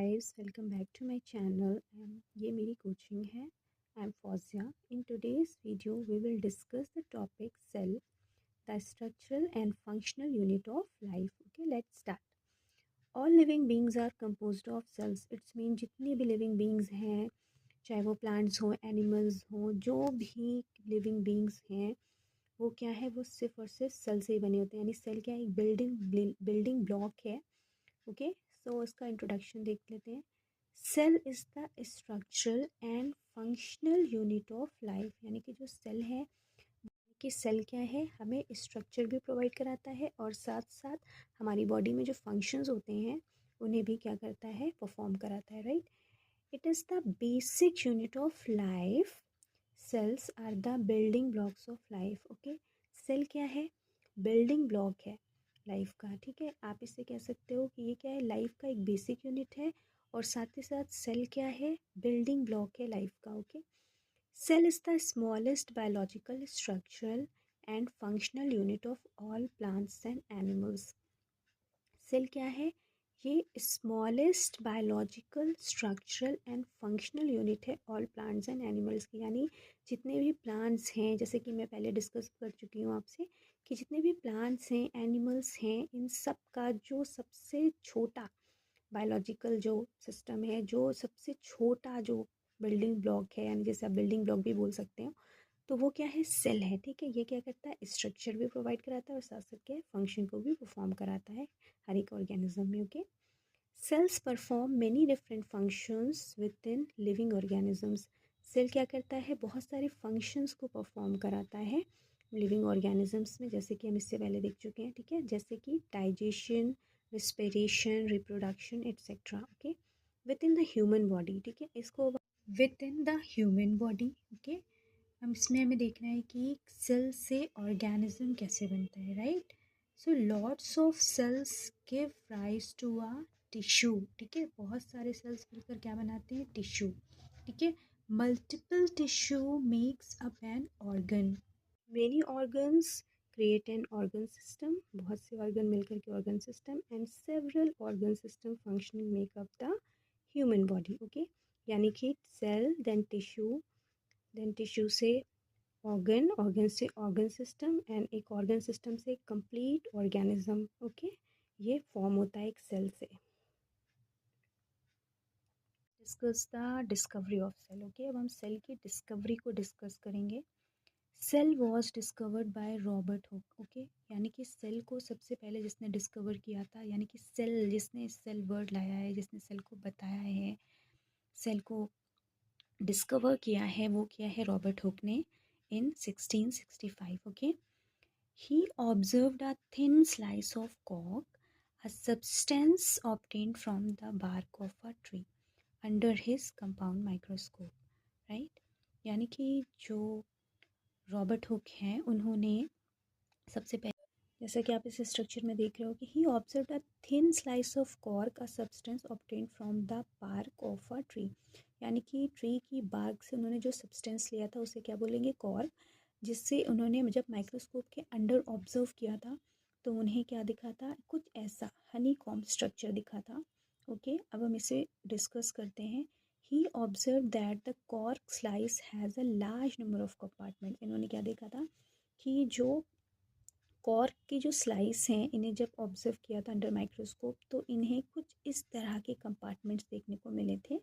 Guys, welcome back to my channel. ये मेरी coaching है। I am Fauzia. In today's video we will discuss the topic cell, the structural and functional unit of life. Okay, let's start. All living beings are composed of cells. It's mean जितनी भी living beings हैं, चाहे वो plants हों, animals हों, जो भी living beings हैं, वो क्या है, वो सिर्फ और सिर्फ सेल से ही बने होते हैं। यानी सेल क्या है, एक बिल्डिंग ब्लॉक है। ओके, सो इसका इंट्रोडक्शन देख लेते हैं। Cell is the structural and functional unit of life. यानी कि जो सेल है, कि सेल क्या है, हमें स्ट्रक्चर भी प्रोवाइड कराता है और साथ साथ हमारी बॉडी में जो फंक्शंस होते हैं उन्हें भी क्या करता है, परफॉर्म कराता है, right. It is the basic unit of life. Cells are the building blocks of life. Okay, cell क्या है, बिल्डिंग ब्लॉक है लाइफ का। ठीक है, आप इससे कह सकते हो कि ये क्या है, लाइफ का एक बेसिक यूनिट है और साथ ही साथ सेल क्या है, बिल्डिंग ब्लॉक है लाइफ का। Okay, cell is the smallest biological structural and functional unit of all plants and animals. Cell क्या है, ये smallest biological structural and functional unit है ऑल प्लांट्स एंड एनिमल्स की। यानी जितने भी प्लांट्स हैं, जैसे कि मैं पहले डिस्कस कर चुकी हूँ आपसे, कि जितने भी प्लांट्स हैं, एनिमल्स हैं, इन सब का जो सबसे छोटा बायोलॉजिकल जो सिस्टम है, जो सबसे छोटा जो बिल्डिंग ब्लॉक है, यानी जैसे आप बिल्डिंग ब्लॉक भी बोल सकते हो, तो वो क्या है, सेल है। ठीक है, ये क्या करता है, स्ट्रक्चर भी प्रोवाइड कराता है और साथ साथ क्या है, फंक्शन को भी परफॉर्म कराता है हर एक ऑर्गेनिज्म में। Okay, cells perform many different functions within living organisms. Cell क्या करता है, बहुत सारे फंक्शंस को परफॉर्म कराता है लिविंग ऑर्गेनिजम्स में, जैसे कि हम इससे पहले देख चुके हैं। ठीक है, जैसे कि digestion, respiration, reproduction etcetera. Okay, with in the human body. ठीक है, इसको with in the human body. Okay, हम इसमें हमें देखना है कि सेल से ऑर्गेनिज्म कैसे बनता है, right. So lots of cells give rise to a tissue. ठीक है, बहुत सारे सेल्स मिलकर क्या बनाते हैं, टिश्यू। ठीक है, multiple tissue makes up an organ. Many organs create an organ system. बहुत से ऑर्गन मिलकर के organ system, and several organ system functioning make up the human body. Okay, यानी कि सेल, देन टिश्यू से ऑर्गन, ऑर्गन से organ system, and एक organ system से कंप्लीट ऑर्गेनिज्म। ओके, ये फॉर्म होता है एक सेल से। Discuss the discovery of cell. Okay, अब हम सेल की डिस्कवरी को डिस्कस करेंगे। Cell was discovered by Robert Hooke. Okay, यानी कि सेल को सबसे पहले जिसने डिस्कवर किया था, यानी कि सेल, जिसने सेल वर्ड लाया है, जिसने सेल को बताया है, सेल को डिस्कवर किया है, वो किया है रॉबर्ट हुक ने इन 1665. Okay, he observed a thin slice of cork, a substance obtained from the bark of a tree, under his compound microscope. Right? यानी कि जो रॉबर्ट हुक हैं, उन्होंने सबसे पहले, जैसा कि आप इस स्ट्रक्चर में देख रहे हो, कि he observe a thin slice of cork, a substance obtain from the bark of a tree. यानी कि ट्री की बार्क से उन्होंने जो सब्सटेंस लिया था उसे क्या बोलेंगे, कॉर्क, जिससे उन्होंने जब माइक्रोस्कोप के अंडर ऑब्जर्व किया था तो उन्हें क्या दिखा था, कुछ ऐसा हनी कॉम्ब स्ट्रक्चर दिखा था। ओके, अब हम इसे डिस्कस करते हैं। He observe that the cork slice has a large number of compartment. इन्होंने क्या देखा था, कि जो कॉर्क की जो स्लाइस हैं, इन्हें जब ऑब्जर्व किया था अंडर माइक्रोस्कोप, तो इन्हें कुछ इस तरह के कंपार्टमेंट्स देखने को मिले थे।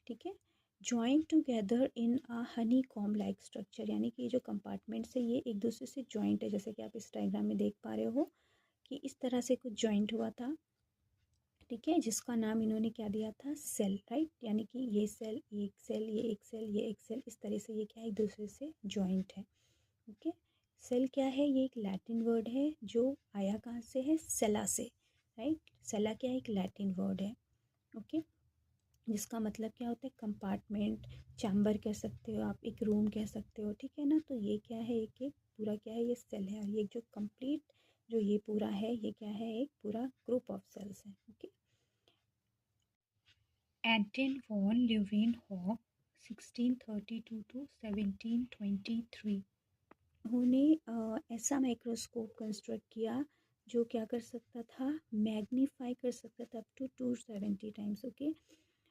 ठीक है, joint together in a Honey comb like structure. यानी कि जो कंपार्टमेंट्स है, ये एक दूसरे से जॉइंट है, जैसे कि आप इस डायग्राम में देख पा रहे हो कि इस तरह से कुछ जॉइंट हुआ था। ठीक है, जिसका नाम इन्होंने क्या दिया था, सेल, राइट। यानी कि ये सेल, ये एक सेल, ये एक सेल, ये एक सेल, इस तरह से ये क्या है, एक दूसरे से जॉइंट है। ओके, सेल क्या है, ये एक लैटिन वर्ड है जो आया कहाँ से है, सेला से, राइट। सेला क्या है, एक लैटिन वर्ड है। ओके, जिसका मतलब क्या होता है, कंपार्टमेंट, चैम्बर कह सकते हो आप, एक रूम कह सकते हो। ठीक है ना, तो ये क्या है, एक एक पूरा क्या है, ये सेल है, और ये जो कंप्लीट जो ये पूरा है, ये क्या है, एक पूरा ग्रुप ऑफ सेल्स है। Okay, Anton van Leeuwenhoek 1632 to 1723, उन्होंने ऐसा माइक्रोस्कोप कंस्ट्रक्ट किया जो क्या कर सकता था, मैग्नीफाई कर सकता था अप टू 270 टाइम्स। ओके,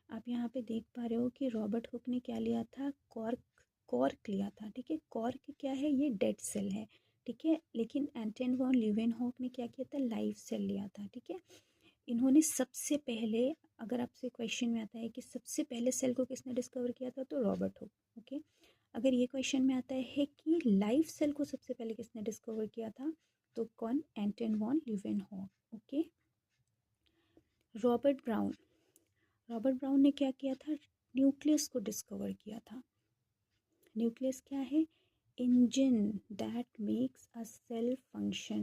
आप यहाँ पे देख पा रहे हो कि रॉबर्ट हुक ने क्या लिया था, कॉर्क लिया था। ठीक है, कॉर्क क्या है, ये डेड सेल है। ठीक है, लेकिन एंटन वॉन ल्यूवेनहॉक ने क्या किया था, लाइव सेल लिया था। ठीक है, इन्होंने सबसे पहले, अगर आपसे क्वेश्चन में आता है कि सबसे पहले सेल को किसने डिस्कवर किया था, तो रॉबर्ट हुक। ओके, अगर ये क्वेश्चन में आता है कि लाइव सेल को सबसे पहले किसने डिस्कवर किया था, तो कौन, Anton van Leeuwenhoek. Okay, Robert Brown, Robert Brown ने क्या किया था, न्यूक्लियस को डिस्कवर किया था। न्यूक्लियस क्या है, engine that makes a cell function.